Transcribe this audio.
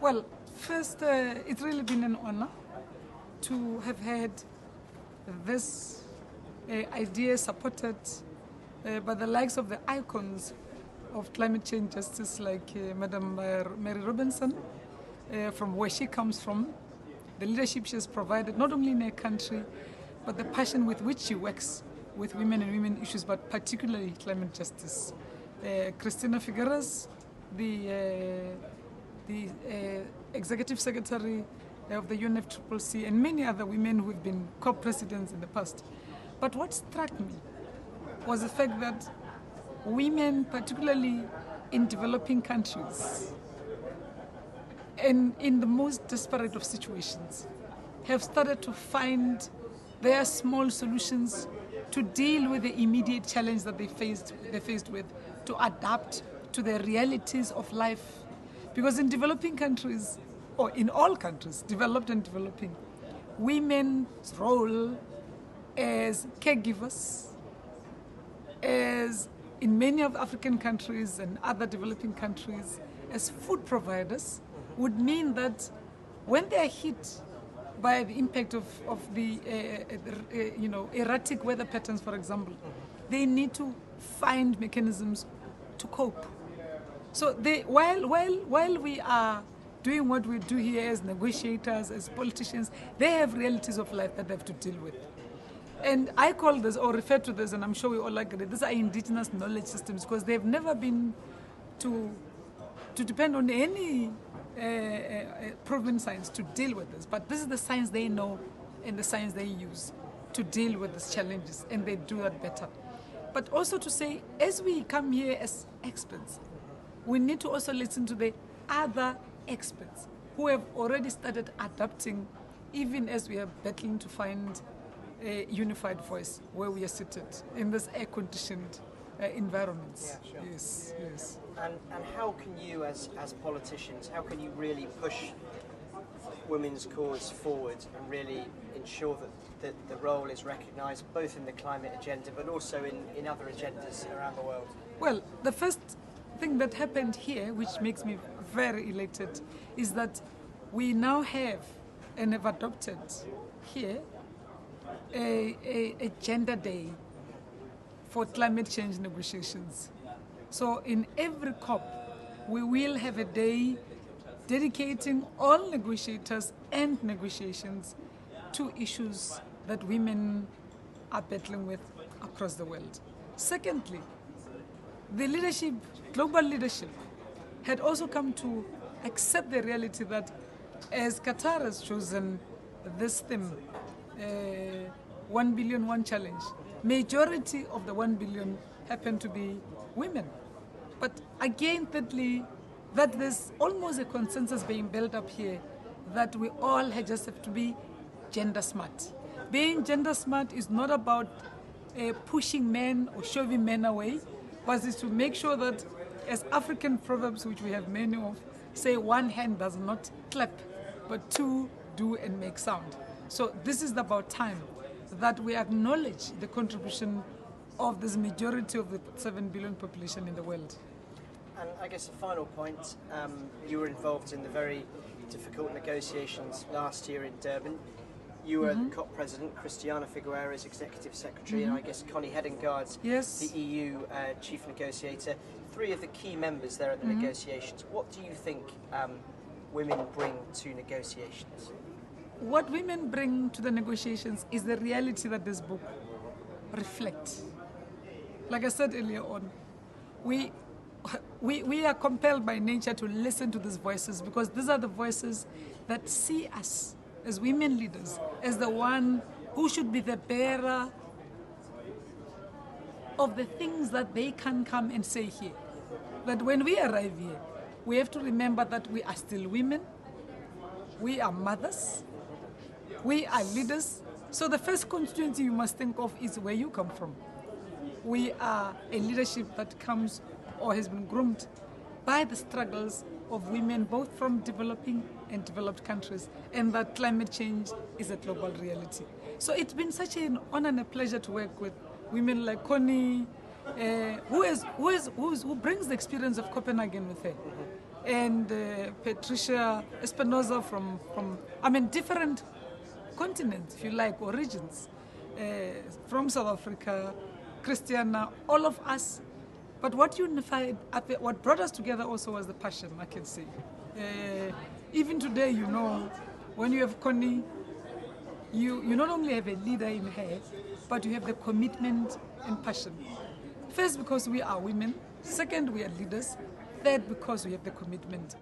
Well, first, it's really been an honor to have had this idea supported by the likes of the icons of climate change justice, like Madam Mary Robinson, from where she comes from, the leadership she has provided, not only in her country, but the passion with which she works with women and women issues, but particularly climate justice. Christiana Figueres, the Executive Secretary of the UNFCCC, and many other women who have been COP presidents in the past. But what struck me was the fact that women, particularly in developing countries, and in the most desperate of situations, have started to find their small solutions to deal with the immediate challenge that they're faced with, to adapt to the realities of life. Because in developing countries, or in all countries, developed and developing, women's role as caregivers, as in many of the African countries and other developing countries, as food providers, would mean that when they are hit by the impact of the erratic weather patterns, for example, they need to find mechanisms to cope. So while we are doing what we do here as negotiators, as politicians, they have realities of life that they have to deal with. And I call this, or refer to this, and I'm sure we all agree, these are indigenous knowledge systems, because they've never been to depend on any proven science to deal with this. But this is the science they know and the science they use to deal with these challenges, and they do that better. But also to say, as we come here as experts, we need to also listen to the other experts who have already started adapting, even as we are battling to find a unified voice where we are seated in this air-conditioned environments. Yeah, sure. Yes. And how can you, as politicians, how can you really push women's cause forward and really ensure that the role is recognised both in the climate agenda but also in other agendas around the world? Well, the first thing that happened here, which makes me very elated, is that we now have and have adopted here a gender day for climate change negotiations. So in every COP, we will have a day dedicating all negotiators and negotiations to issues that women are battling with across the world. Secondly, the leadership, global leadership, had also come to accept the reality that as Qatar has chosen this theme, 1 billion, 1 challenge, majority of the 1 billion happen to be women. But again, thirdly, that there's almost a consensus being built up here that we all just have to be gender smart. Being gender smart is not about pushing men or shoving men away, but is to make sure that, as African proverbs, which we have many of, say one hand does not clap, but two do and make sound. So this is about time that we acknowledge the contribution of this majority of the 7 billion population in the world. And I guess the final point, you were involved in the very difficult negotiations last year in Durban. You were the COP president, Christiana Figueres, executive secretary, and I guess Connie Hedegaard, the EU chief negotiator. Three of the key members there at the negotiations. What do you think women bring to negotiations? What women bring to the negotiations is the reality that this book reflects. Like I said earlier on, we are compelled by nature to listen to these voices, because these are the voices that see us as women leaders as the one who should be the bearer of the things that they can come and say here. But when we arrive here, we have to remember that we are still women, we are mothers, we are leaders. So the first constituency you must think of is where you come from. We are a leadership that comes or has been groomed by the struggles of women, both from developing and developed countries, and that climate change is a global reality. So it's been such an honor and a pleasure to work with women like Connie, who brings the experience of Copenhagen with her. and Patricia Espinosa from I mean, different continents, if you like, or regions, from South Africa, Christiana, all of us. But what unified, what brought us together also was the passion, I can say. Even today, you know, when you have Connie, you not only have a leader in her, but you have the commitment and passion. First, because we are women. Second, we are leaders. Third, because we have the commitment.